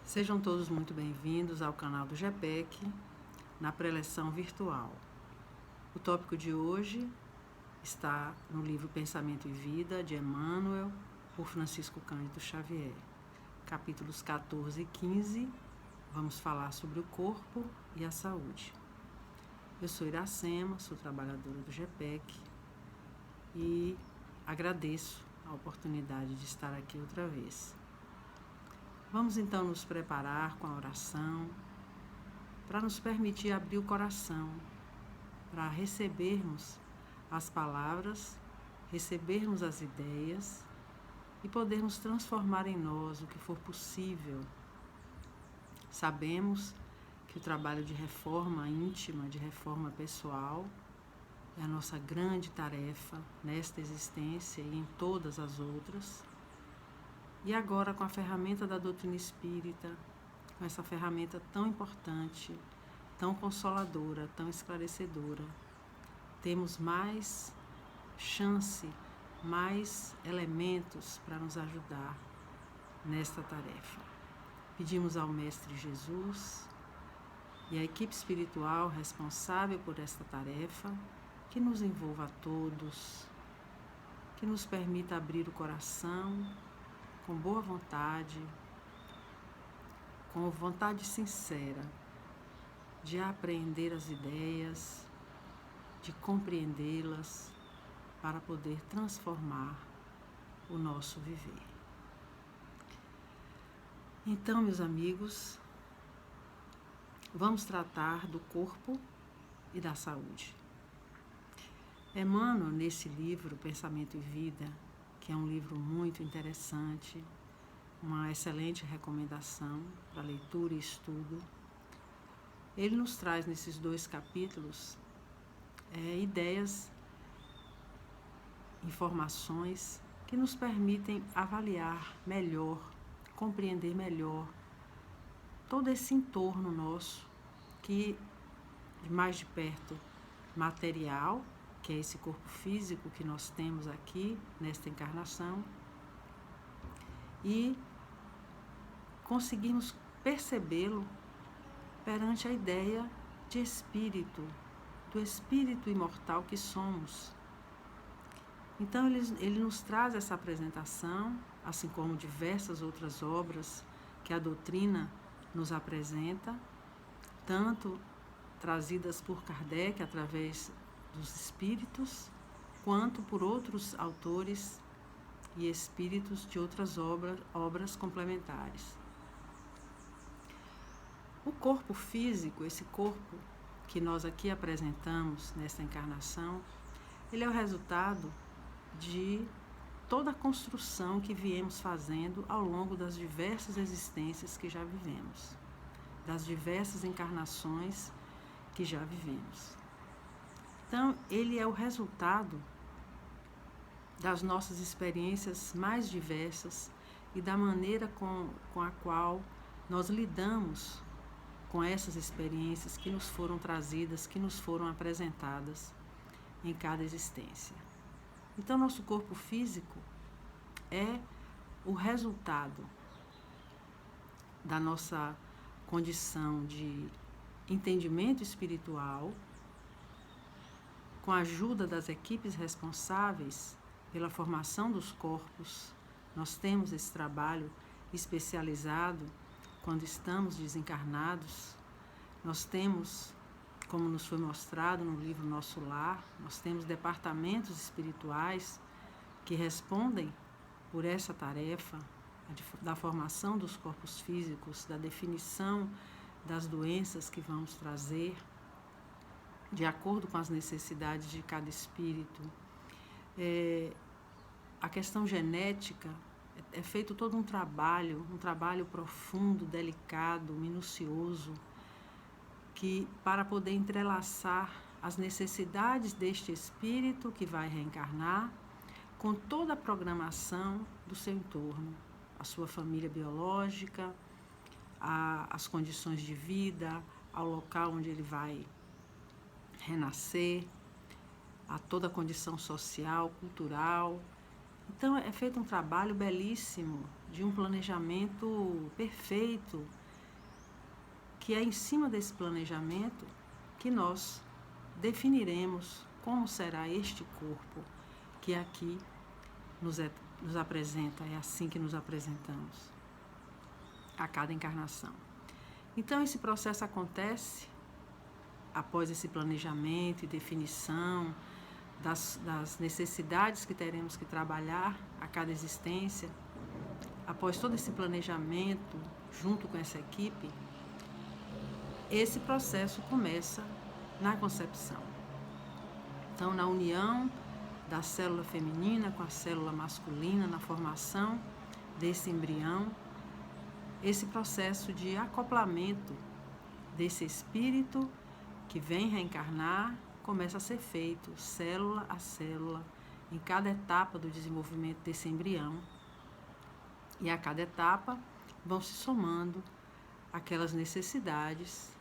Sejam todos muito bem-vindos ao canal do GPEC, na preleção virtual. O tópico de hoje está no livro Pensamento e Vida, de Emmanuel, por Francisco Cândido Xavier. Capítulos 14 e 15, vamos falar sobre o corpo e a saúde. Eu sou Iracema, sou trabalhadora do GPEC e agradeço a oportunidade de estar aqui outra vez. Vamos então nos preparar com a oração para nos permitir abrir o coração, para recebermos as palavras, recebermos as ideias e podermos transformar em nós o que for possível. Sabemos que o trabalho de reforma íntima, de reforma pessoal, é a nossa grande tarefa nesta existência e em todas as outras. E agora, com a ferramenta da doutrina espírita, com essa ferramenta tão importante, tão consoladora, tão esclarecedora, temos mais chance, mais elementos para nos ajudar nesta tarefa. Pedimos ao Mestre Jesus e à equipe espiritual responsável por esta tarefa que nos envolva a todos, que nos permita abrir o coração com boa vontade, com vontade sincera de apreender as ideias, de compreendê-las, para poder transformar o nosso viver. Então, meus amigos, vamos tratar do corpo e da saúde. Emmanuel, nesse livro, Pensamento e Vida, que é um livro muito interessante, uma excelente recomendação para leitura e estudo. Ele nos traz nesses 2 capítulos ideias, informações que nos permitem avaliar melhor, compreender melhor todo esse entorno nosso, que mais de perto material, que é esse corpo físico que nós temos aqui nesta encarnação, e conseguimos percebê-lo perante a ideia de espírito, do espírito imortal que somos. Então ele nos traz essa apresentação, assim como diversas outras obras que a doutrina nos apresenta, tanto trazidas por Kardec através dos espíritos, quanto por outros autores e espíritos de outras obras complementares. O corpo físico, esse corpo que nós aqui apresentamos nesta encarnação, ele é o resultado de toda a construção que viemos fazendo ao longo das diversas existências que já vivemos, das diversas encarnações que já vivemos. Então, ele é o resultado das nossas experiências mais diversas e da maneira com a qual nós lidamos com essas experiências que nos foram trazidas, que nos foram apresentadas em cada existência. Então, nosso corpo físico é o resultado da nossa condição de entendimento espiritual, com a ajuda das equipes responsáveis pela formação dos corpos. Nós temos esse trabalho especializado quando estamos desencarnados. Nós temos, como nos foi mostrado no livro Nosso Lar, nós temos departamentos espirituais que respondem por essa tarefa da formação dos corpos físicos, da definição das doenças que vamos trazer, de acordo com as necessidades de cada espírito. A questão genética, é feito todo um trabalho profundo, delicado, minucioso, que para poder entrelaçar as necessidades deste espírito que vai reencarnar com toda a programação do seu entorno, a sua família biológica, as condições de vida, ao local onde ele vai renascer, a toda a condição social, cultural Então é feito um trabalho belíssimo de um planejamento perfeito, que é em cima desse planejamento que nós definiremos como será este corpo que aqui nos apresenta, é assim que nos apresentamos a cada encarnação. Então esse processo acontece após esse planejamento e definição das necessidades que teremos que trabalhar a cada existência. Após todo esse planejamento, junto com essa equipe, esse processo começa na concepção. Então, na união da célula feminina com a célula masculina, na formação desse embrião, esse processo de acoplamento desse espírito que vem reencarnar começa a ser feito, célula a célula, em cada etapa do desenvolvimento desse embrião. E a cada etapa vão se somando aquelas necessidades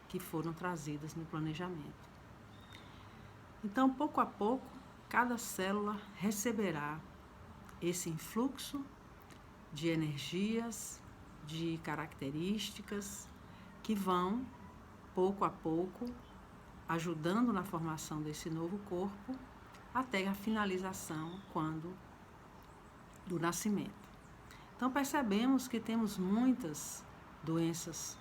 que foram trazidas no planejamento. Então, pouco a pouco, cada célula receberá esse influxo de energias, de características que vão, pouco a pouco, ajudando na formação desse novo corpo até a finalização do nascimento. Então percebemos que temos muitas doenças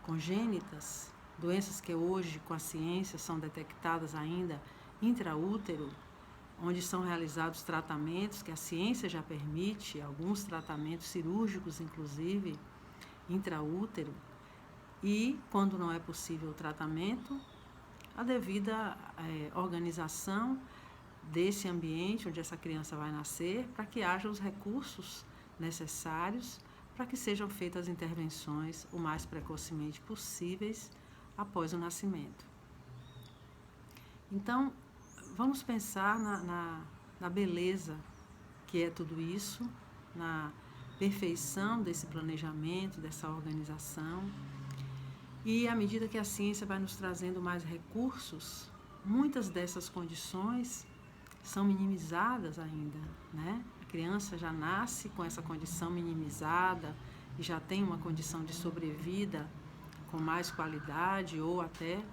congênitas, doenças que hoje com a ciência são detectadas ainda intraútero, onde são realizados tratamentos que a ciência já permite, alguns tratamentos cirúrgicos inclusive, intraútero, e quando não é possível o tratamento, a devida organização desse ambiente onde essa criança vai nascer, para que haja os recursos necessários para que sejam feitas as intervenções o mais precocemente possíveis após o nascimento. Então, vamos pensar na beleza que é tudo isso, na perfeição desse planejamento, dessa organização. E à medida que a ciência vai nos trazendo mais recursos, muitas dessas condições são minimizadas ainda, né? A criança já nasce com essa condição minimizada e já tem uma condição de sobrevida com mais qualidade ou até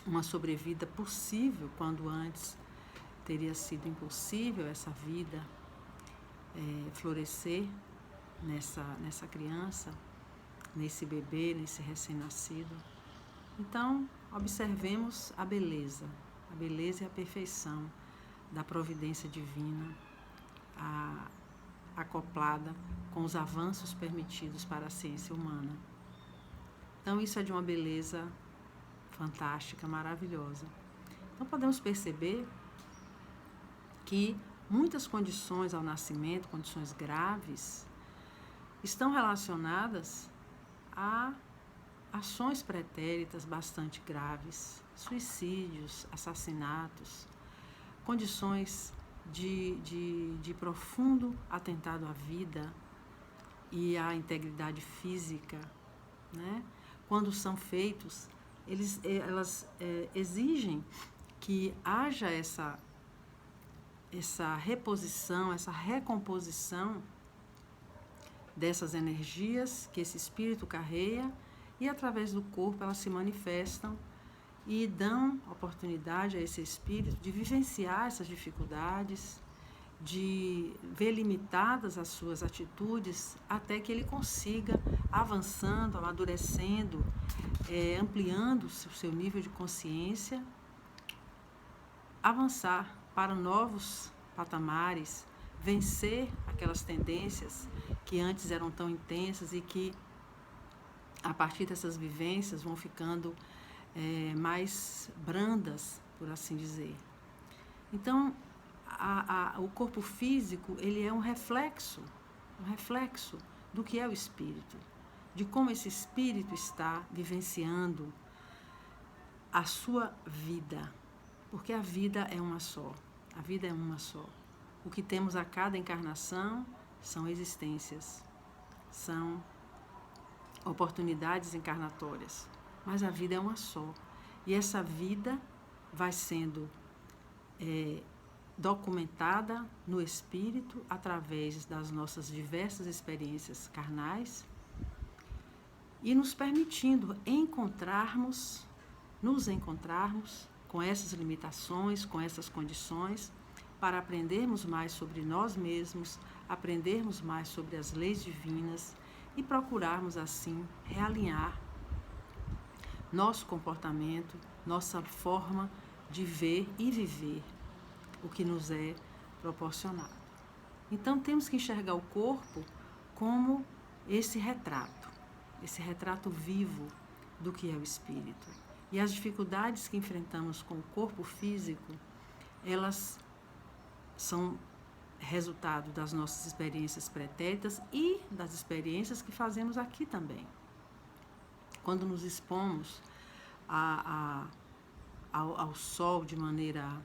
uma sobrevida possível, quando antes teria sido impossível essa vida florescer nessa criança, nesse bebê, nesse recém-nascido. Então, observemos a beleza e a perfeição da providência divina, acoplada com os avanços permitidos para a ciência humana. Então, isso é de uma beleza fantástica, maravilhosa. Então, podemos perceber que muitas condições ao nascimento, condições graves, estão relacionadas a ações pretéritas bastante graves, suicídios, assassinatos, condições de profundo atentado à vida e à integridade física, né? Quando são feitos, elas exigem que haja essa reposição, essa recomposição dessas energias que esse espírito carrega, e através do corpo elas se manifestam e dão oportunidade a esse espírito de vivenciar essas dificuldades, de ver limitadas as suas atitudes, até que ele consiga, avançando, amadurecendo, ampliando o seu nível de consciência, avançar para novos patamares, vencer aquelas tendências que antes eram tão intensas e que, a partir dessas vivências, vão ficando mais brandas, por assim dizer. Então, o corpo físico, ele é um reflexo do que é o espírito, de como esse espírito está vivenciando a sua vida, porque a vida é uma só, a vida é uma só. O que temos a cada encarnação são existências, são oportunidades encarnatórias, mas a vida é uma só. E essa vida vai sendo documentada no espírito através das nossas diversas experiências carnais e nos permitindo nos encontrarmos com essas limitações, com essas condições, para aprendermos mais sobre nós mesmos, aprendermos mais sobre as leis divinas e procurarmos assim realinhar nosso comportamento, nossa forma de ver e viver o que nos é proporcionado. Então temos que enxergar o corpo como esse retrato vivo do que é o espírito. E as dificuldades que enfrentamos com o corpo físico, elas são resultado das nossas experiências pretéritas e das experiências que fazemos aqui também. Quando nos expomos ao sol de maneira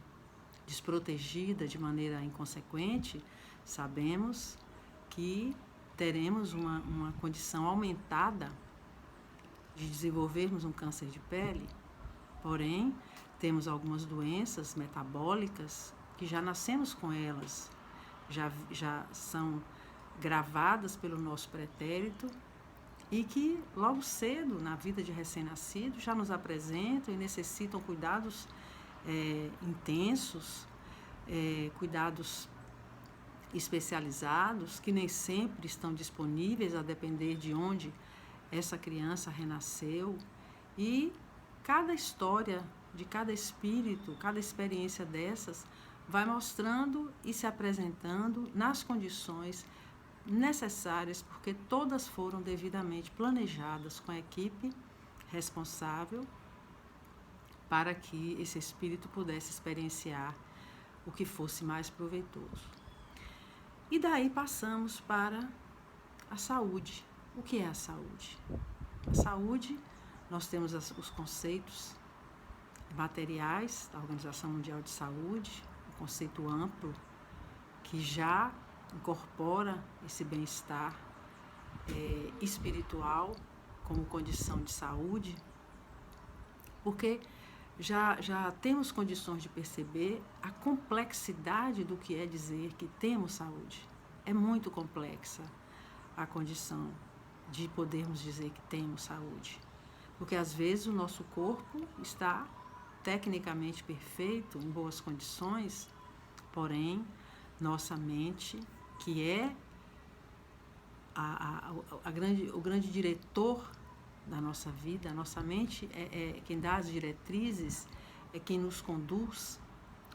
desprotegida, de maneira inconsequente, sabemos que teremos uma condição aumentada de desenvolvermos um câncer de pele, porém, temos algumas doenças metabólicas que já nascemos com elas, já são gravadas pelo nosso pretérito e que logo cedo, na vida de recém-nascido, já nos apresentam e necessitam cuidados intensos, cuidados especializados, que nem sempre estão disponíveis, a depender de onde essa criança renasceu. E cada história de cada espírito, cada experiência dessas, vai mostrando e se apresentando nas condições necessárias, porque todas foram devidamente planejadas com a equipe responsável para que esse espírito pudesse experienciar o que fosse mais proveitoso. E daí passamos para a saúde. O que é a saúde? A saúde, nós temos os conceitos materiais da Organização Mundial de Saúde, um conceito amplo que já incorpora esse bem-estar espiritual como condição de saúde, porque já temos condições de perceber a complexidade do que é dizer que temos saúde. É muito complexa a condição de podermos dizer que temos saúde, porque às vezes o nosso corpo está tecnicamente perfeito, em boas condições, porém nossa mente, que é o grande diretor da nossa vida, a nossa mente é quem dá as diretrizes, é quem nos conduz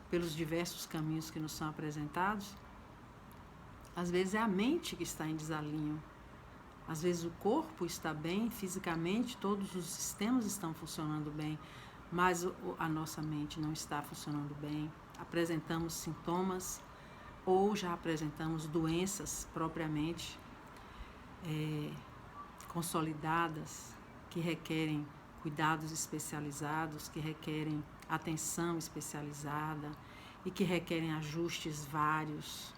pelos diversos caminhos que nos são apresentados. Às vezes é a mente que está em desalinho, às vezes o corpo está bem fisicamente, todos os sistemas estão funcionando bem, mas a nossa mente não está funcionando bem. Apresentamos sintomas ou já apresentamos doenças propriamente consolidadas, que requerem cuidados especializados, que requerem atenção especializada e que requerem ajustes vários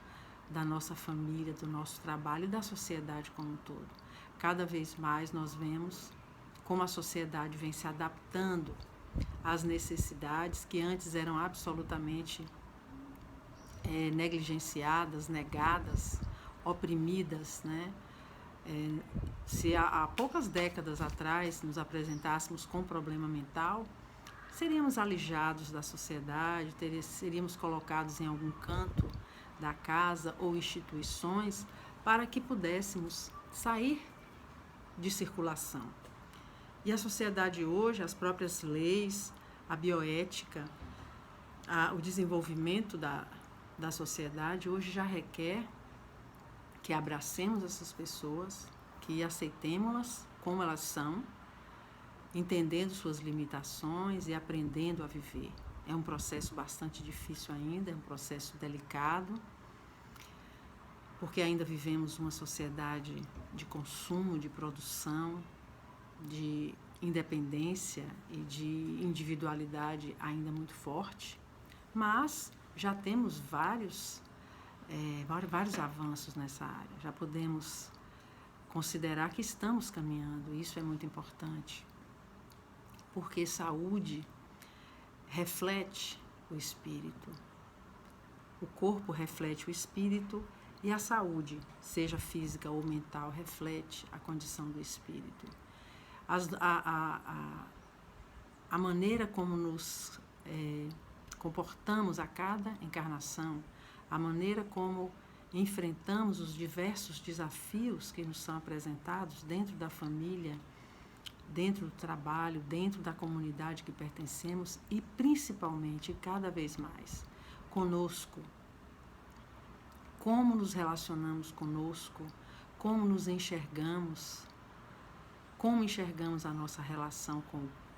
da nossa família, do nosso trabalho e da sociedade como um todo. Cada vez mais nós vemos como a sociedade vem se adaptando às necessidades que antes eram absolutamente negligenciadas, negadas, oprimidas, né? Se há poucas décadas atrás nos apresentássemos com problema mental, seríamos alijados da sociedade, seríamos colocados em algum canto da casa ou instituições para que pudéssemos sair de circulação. E a sociedade hoje, as próprias leis, a bioética, o desenvolvimento da sociedade hoje já requer que abracemos essas pessoas, que aceitemos-las como elas são, entendendo suas limitações e aprendendo a viver. É um processo bastante difícil ainda, é um processo delicado, porque ainda vivemos uma sociedade de consumo, de produção, de independência e de individualidade ainda muito forte, mas já temos vários avanços nessa área, já podemos considerar que estamos caminhando, isso é muito importante, porque saúde reflete o espírito. o corpo reflete o espírito e a saúde, seja física ou mental, reflete a condição do espírito. A maneira como nos comportamos a cada encarnação, a maneira como enfrentamos os diversos desafios que nos são apresentados dentro da família, dentro do trabalho, dentro da comunidade que pertencemos e principalmente, cada vez mais, conosco. Como nos relacionamos conosco, como nos enxergamos, como enxergamos a nossa relação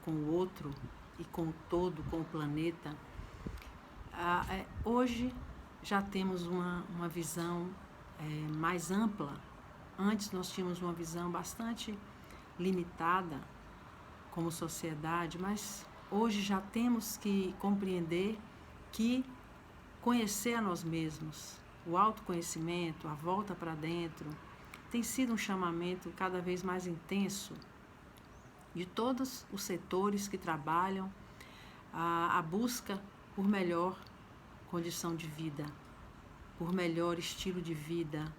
com o outro e com o todo, com o planeta. Hoje já temos uma visão mais ampla. Antes nós tínhamos uma visão bastante limitada como sociedade, mas hoje já temos que compreender que conhecer a nós mesmos, o autoconhecimento, a volta para dentro, tem sido um chamamento cada vez mais intenso de todos os setores que trabalham a busca por melhor condição de vida, por melhor estilo de vida,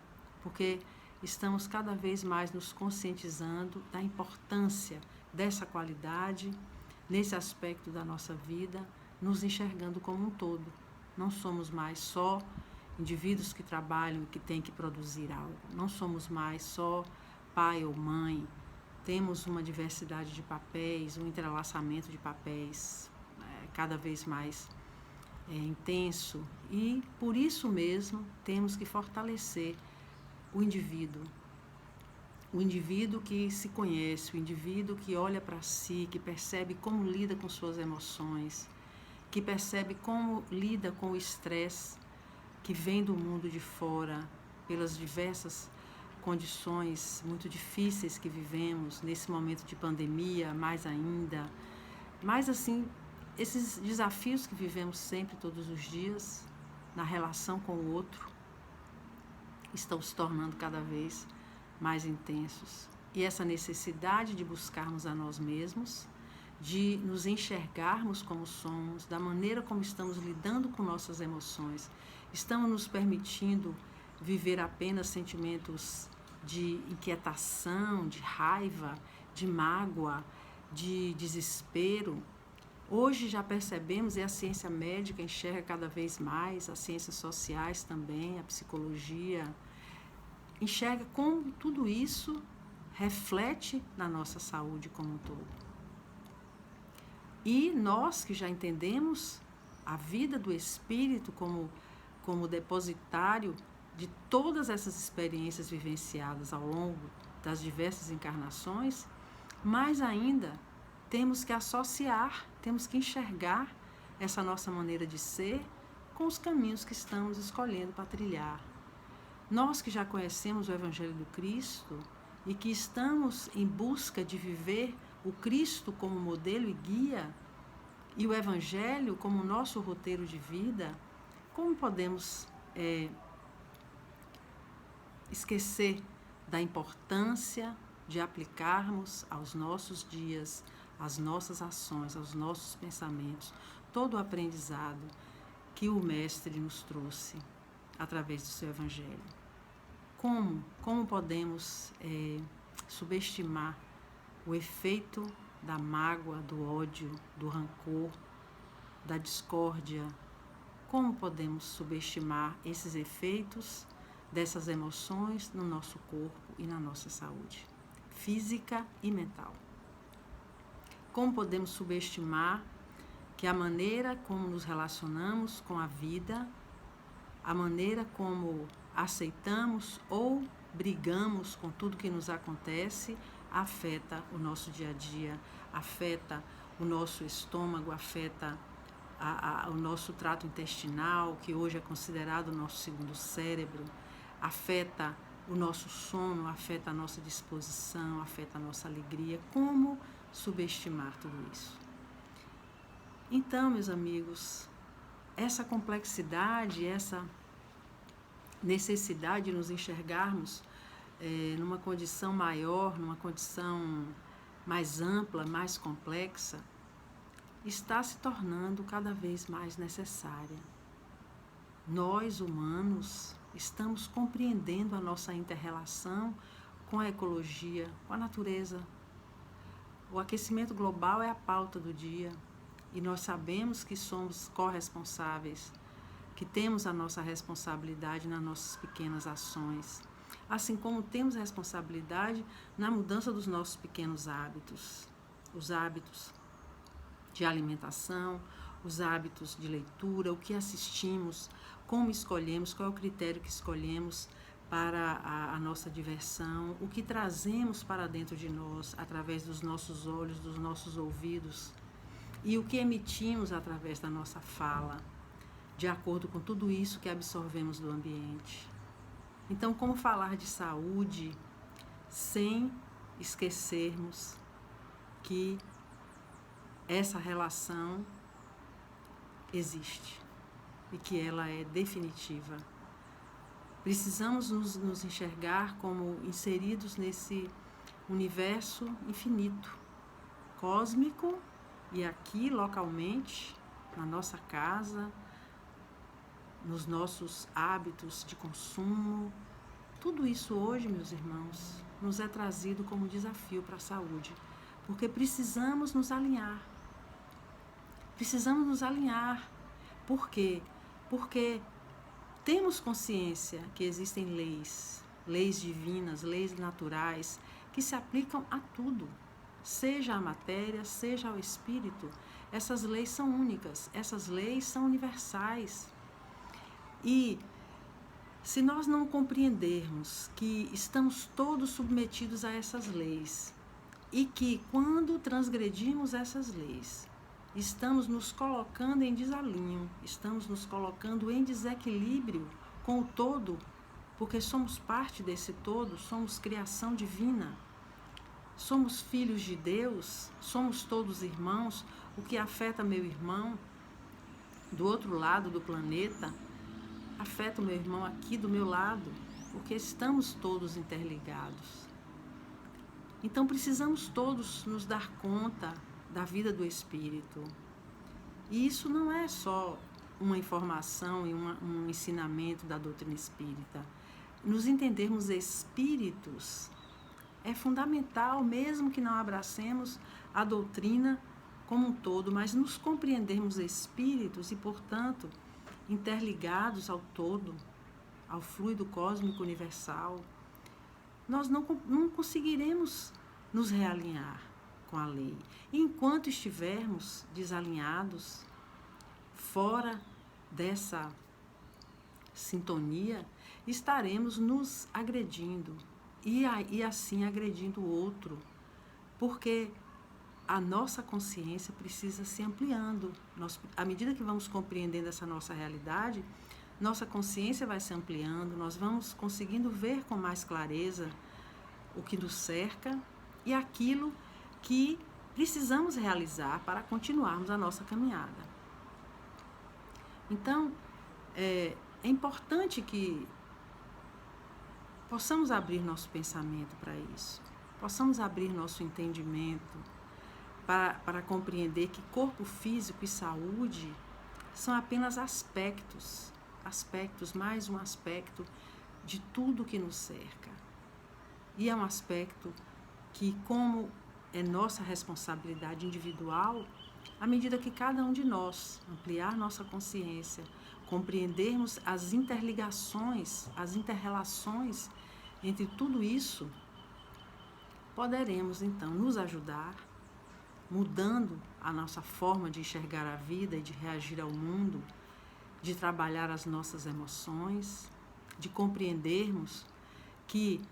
porque estamos cada vez mais nos conscientizando da importância dessa qualidade nesse aspecto da nossa vida, nos enxergando como um todo. Não somos mais só indivíduos que trabalham e que têm que produzir algo. Não somos mais só pai ou mãe. Temos uma diversidade de papéis, um entrelaçamento de papéis cada vez mais intenso. E, por isso mesmo, temos que fortalecer o indivíduo. O indivíduo que se conhece, o indivíduo que olha para si, que percebe como lida com suas emoções, que percebe como lida com o estresse que vem do mundo de fora, pelas diversas condições muito difíceis que vivemos nesse momento de pandemia, mais ainda. Mas, assim, esses desafios que vivemos sempre, todos os dias, na relação com o outro, estão se tornando cada vez mais intensos. E essa necessidade de buscarmos a nós mesmos, de nos enxergarmos como somos, da maneira como estamos lidando com nossas emoções, estamos nos permitindo viver apenas sentimentos de inquietação, de raiva, de mágoa, de desespero. Hoje já percebemos, e a ciência médica enxerga cada vez mais, as ciências sociais também, a psicologia, enxerga como tudo isso reflete na nossa saúde como um todo. E nós que já entendemos a vida do espírito como depositário de todas essas experiências vivenciadas ao longo das diversas encarnações, mais ainda temos que associar, temos que enxergar essa nossa maneira de ser com os caminhos que estamos escolhendo para trilhar. Nós que já conhecemos o Evangelho do Cristo e que estamos em busca de viver o Cristo como modelo e guia e o Evangelho como nosso roteiro de vida, como podemos esquecer da importância de aplicarmos aos nossos dias, às nossas ações, aos nossos pensamentos, todo o aprendizado que o Mestre nos trouxe através do seu Evangelho? Como podemos subestimar o efeito da mágoa, do ódio, do rancor, da discórdia? Como podemos subestimar esses efeitos dessas emoções no nosso corpo e na nossa saúde física e mental? Como podemos subestimar que a maneira como nos relacionamos com a vida, a maneira como aceitamos ou brigamos com tudo que nos acontece, afeta o nosso dia a dia, afeta o nosso estômago, afeta o nosso trato intestinal, que hoje é considerado o nosso segundo cérebro, afeta o nosso sono, afeta a nossa disposição, afeta a nossa alegria. Como subestimar tudo isso? Então, meus amigos, essa complexidade, essa necessidade de nos enxergarmos numa condição maior, numa condição mais ampla, mais complexa, está se tornando cada vez mais necessária. nós, humanos, estamos compreendendo a nossa inter-relação com a ecologia, com a natureza. O aquecimento global é a pauta do dia e nós sabemos que somos corresponsáveis, que temos a nossa responsabilidade nas nossas pequenas ações, assim como temos responsabilidade na mudança dos nossos pequenos hábitos, os hábitos de alimentação, os hábitos de leitura, o que assistimos, como escolhemos, qual é o critério que escolhemos para a nossa diversão, o que trazemos para dentro de nós através dos nossos olhos, dos nossos ouvidos e o que emitimos através da nossa fala, de acordo com tudo isso que absorvemos do ambiente. Então, como falar de saúde sem esquecermos que essa relação existe e que ela é definitiva? Precisamos nos enxergar como inseridos nesse universo infinito, cósmico, e aqui localmente, na nossa casa, nos nossos hábitos de consumo. Tudo isso hoje, meus irmãos, nos é trazido como desafio para a saúde, porque precisamos nos alinhar. Precisamos nos alinhar. Por quê? Porque temos consciência que existem leis divinas, leis naturais, que se aplicam a tudo, seja a matéria, seja ao espírito. Essas leis são únicas, essas leis são universais. E se nós não compreendermos que estamos todos submetidos a essas leis e que quando transgredimos essas leis, estamos nos colocando em desalinho, estamos nos colocando em desequilíbrio com o todo, porque somos parte desse todo, somos criação divina, somos filhos de Deus, somos todos irmãos. O que afeta meu irmão do outro lado do planeta, afeta o meu irmão aqui do meu lado, porque estamos todos interligados. Então precisamos todos nos dar conta da vida do espírito. E isso não é só uma informação e um ensinamento da doutrina espírita. Nos entendermos espíritos é fundamental, mesmo que não abracemos a doutrina como um todo, mas nos compreendermos espíritos e, portanto, interligados ao todo, ao fluido cósmico universal, nós não conseguiremos nos realinhar com a lei. E enquanto estivermos desalinhados, fora dessa sintonia, estaremos nos agredindo e assim agredindo o outro, porque a nossa consciência precisa se ampliando. À medida que vamos compreendendo essa nossa realidade, nossa consciência vai se ampliando, nós vamos conseguindo ver com mais clareza o que nos cerca e aquilo que precisamos realizar para continuarmos a nossa caminhada. Então, é importante que possamos abrir nosso pensamento para isso, possamos abrir nosso entendimento para compreender que corpo físico e saúde são apenas aspectos, mais um aspecto de tudo que nos cerca. E é um aspecto que, como é nossa responsabilidade individual, à medida que cada um de nós ampliar nossa consciência, compreendermos as interligações, as interrelações entre tudo isso, poderemos então nos ajudar, mudando a nossa forma de enxergar a vida e de reagir ao mundo, de trabalhar as nossas emoções, de compreendermos que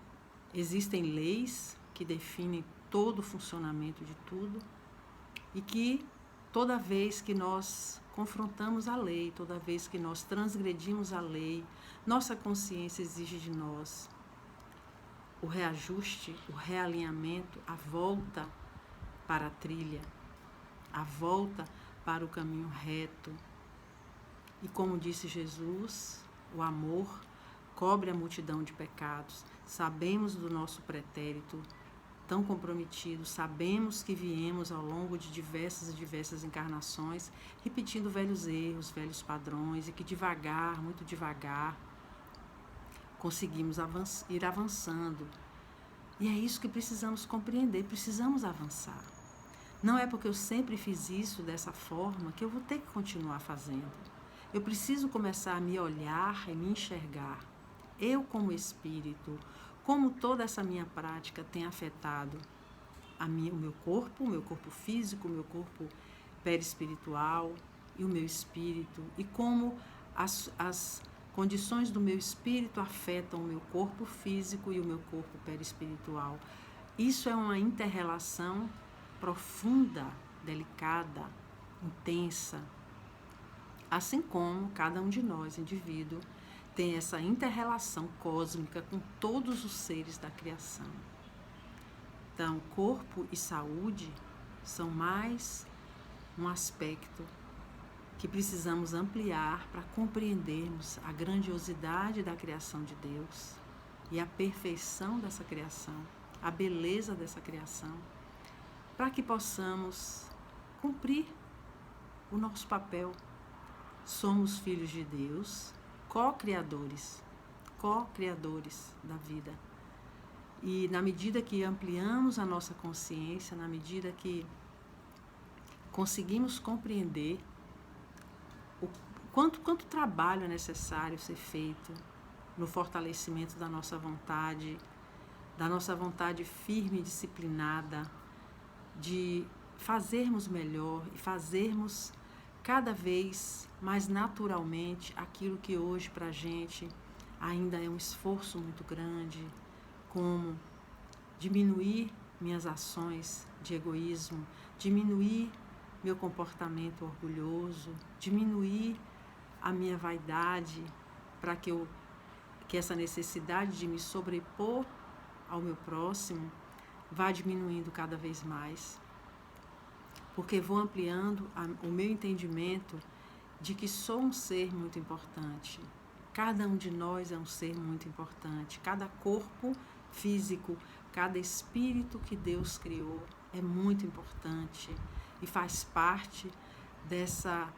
existem leis que definem todo o funcionamento de tudo e que toda vez que nós confrontamos a lei, toda vez que nós transgredimos a lei, nossa consciência exige de nós o reajuste, o realinhamento, a volta para a trilha, a volta para o caminho reto. E como disse Jesus, o amor cobre a multidão de pecados. Sabemos do nosso pretérito tão comprometidos, sabemos que viemos ao longo de diversas encarnações, repetindo velhos erros, velhos padrões, e que devagar, muito devagar, conseguimos ir avançando. E é isso que precisamos compreender, precisamos avançar. Não é porque eu sempre fiz isso dessa forma que eu vou ter que continuar fazendo. Eu preciso começar a me olhar e me enxergar. Eu como espírito, como toda essa minha prática tem afetado o meu corpo físico, o meu corpo perispiritual e o meu espírito, e como as condições do meu espírito afetam o meu corpo físico e o meu corpo perispiritual. Isso é uma inter-relação profunda, delicada, intensa, assim como cada um de nós, indivíduo, tem essa inter-relação cósmica com todos os seres da criação. Então, corpo e saúde são mais um aspecto que precisamos ampliar para compreendermos a grandiosidade da criação de Deus e a perfeição dessa criação, a beleza dessa criação, para que possamos cumprir o nosso papel. Somos filhos de Deus, co-criadores da vida. E na medida que ampliamos a nossa consciência, na medida que conseguimos compreender quanto trabalho é necessário ser feito no fortalecimento da nossa vontade firme e disciplinada, de fazermos melhor e fazermos cada vez mais naturalmente aquilo que hoje para a gente ainda é um esforço muito grande, como diminuir minhas ações de egoísmo, diminuir meu comportamento orgulhoso, diminuir a minha vaidade, para que essa necessidade de me sobrepor ao meu próximo vá diminuindo cada vez mais. Porque vou ampliando o meu entendimento de que sou um ser muito importante. Cada um de nós é um ser muito importante. Cada corpo físico, cada espírito que Deus criou é muito importante e faz parte dessa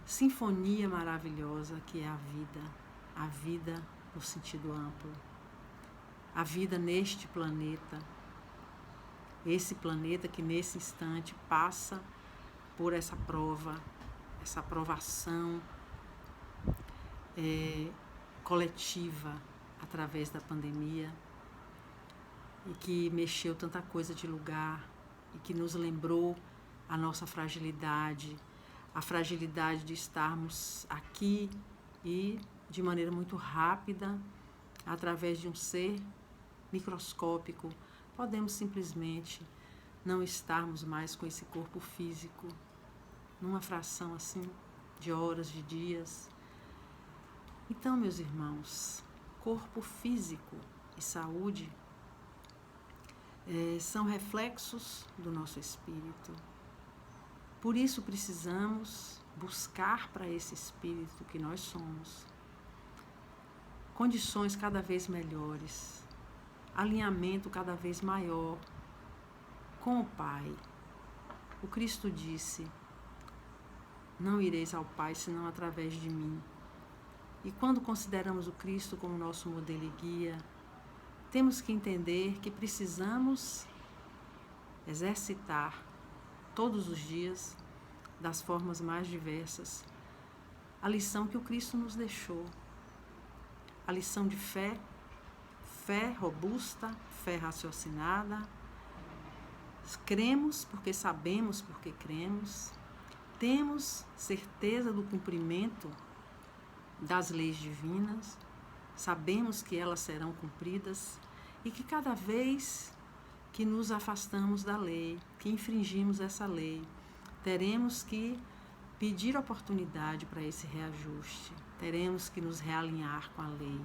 sinfonia maravilhosa que é a vida no sentido amplo, a vida neste planeta, esse planeta que nesse instante passa por essa prova, essa provação coletiva através da pandemia, e que mexeu tanta coisa de lugar e que nos lembrou a nossa fragilidade, a fragilidade de estarmos aqui e de maneira muito rápida, através de um ser microscópico, podemos simplesmente não estarmos mais com esse corpo físico numa fração assim de horas, de dias. Então, meus irmãos, corpo físico e saúde são reflexos do nosso espírito. Por isso precisamos buscar para esse espírito que nós somos condições cada vez melhores, alinhamento cada vez maior com o Pai. O Cristo disse: não ireis ao Pai senão através de mim. E quando consideramos o Cristo como nosso modelo e guia, temos que entender que precisamos exercitar todos os dias, das formas mais diversas, a lição que o Cristo nos deixou. A lição de fé robusta, fé raciocinada. Cremos porque sabemos porque cremos. Temos certeza do cumprimento das leis divinas. Sabemos que elas serão cumpridas e que cada vez que nos afastamos da lei, que infringimos essa lei, teremos que pedir oportunidade para esse reajuste, teremos que nos realinhar com a lei,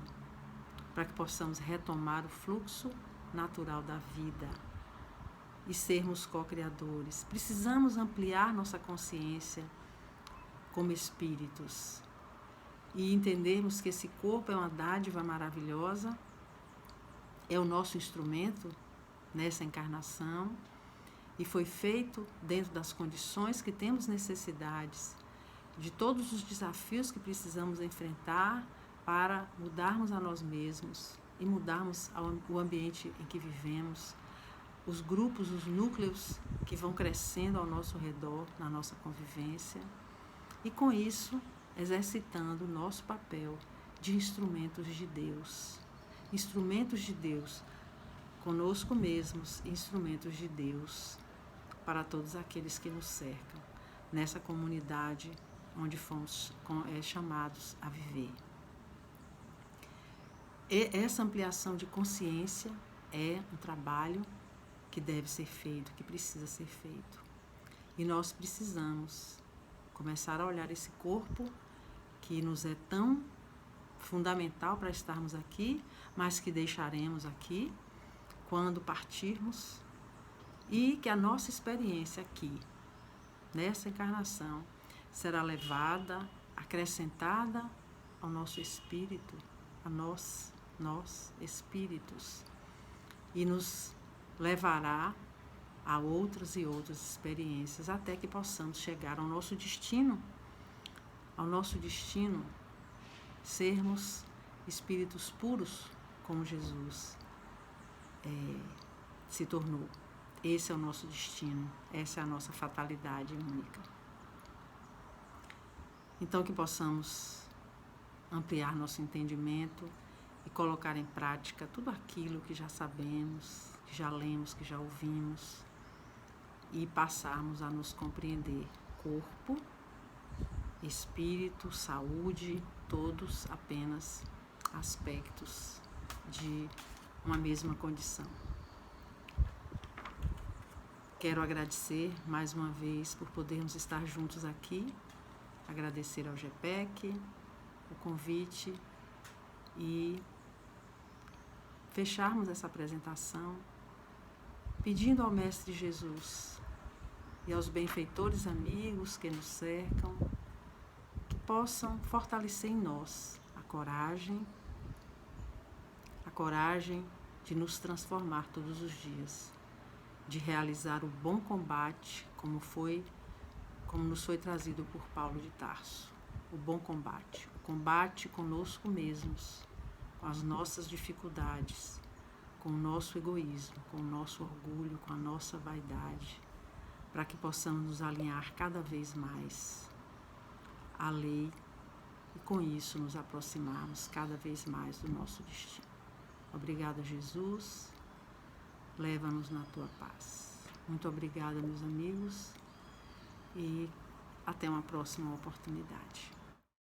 para que possamos retomar o fluxo natural da vida e sermos co-criadores. Precisamos ampliar nossa consciência como espíritos e entendermos que esse corpo é uma dádiva maravilhosa, é o nosso instrumento nessa encarnação e foi feito dentro das condições que temos necessidades, de todos os desafios que precisamos enfrentar para mudarmos a nós mesmos e mudarmos o ambiente em que vivemos, os grupos, os núcleos que vão crescendo ao nosso redor, na nossa convivência, e com isso exercitando o nosso papel de instrumentos de Deus conosco mesmos, instrumentos de Deus para todos aqueles que nos cercam, nessa comunidade onde fomos chamados a viver. E essa ampliação de consciência é um trabalho que deve ser feito, que precisa ser feito. E nós precisamos começar a olhar esse corpo que nos é tão fundamental para estarmos aqui, mas que deixaremos aqui quando partirmos, e que a nossa experiência aqui, nessa encarnação, será levada, acrescentada ao nosso espírito, a nós espíritos, e nos levará a outras e outras experiências até que possamos chegar ao nosso destino, sermos espíritos puros como Jesus se tornou. Esse é o nosso destino, essa é a nossa fatalidade única. Então que possamos ampliar nosso entendimento e colocar em prática tudo aquilo que já sabemos, que já lemos, que já ouvimos, e passarmos a nos compreender corpo, espírito, saúde, todos apenas aspectos de uma mesma condição. Quero agradecer mais uma vez por podermos estar juntos aqui, agradecer ao GPEC o convite e fecharmos essa apresentação pedindo ao Mestre Jesus e aos benfeitores amigos que nos cercam que possam fortalecer em nós a coragem de nos transformar todos os dias, de realizar o bom combate como nos foi trazido por Paulo de Tarso. O bom combate, o combate conosco mesmos, com as nossas dificuldades, com o nosso egoísmo, com o nosso orgulho, com a nossa vaidade, para que possamos nos alinhar cada vez mais à lei e com isso nos aproximarmos cada vez mais do nosso destino. Obrigada, Jesus. Leva-nos na tua paz. Muito obrigada, meus amigos, e até uma próxima oportunidade.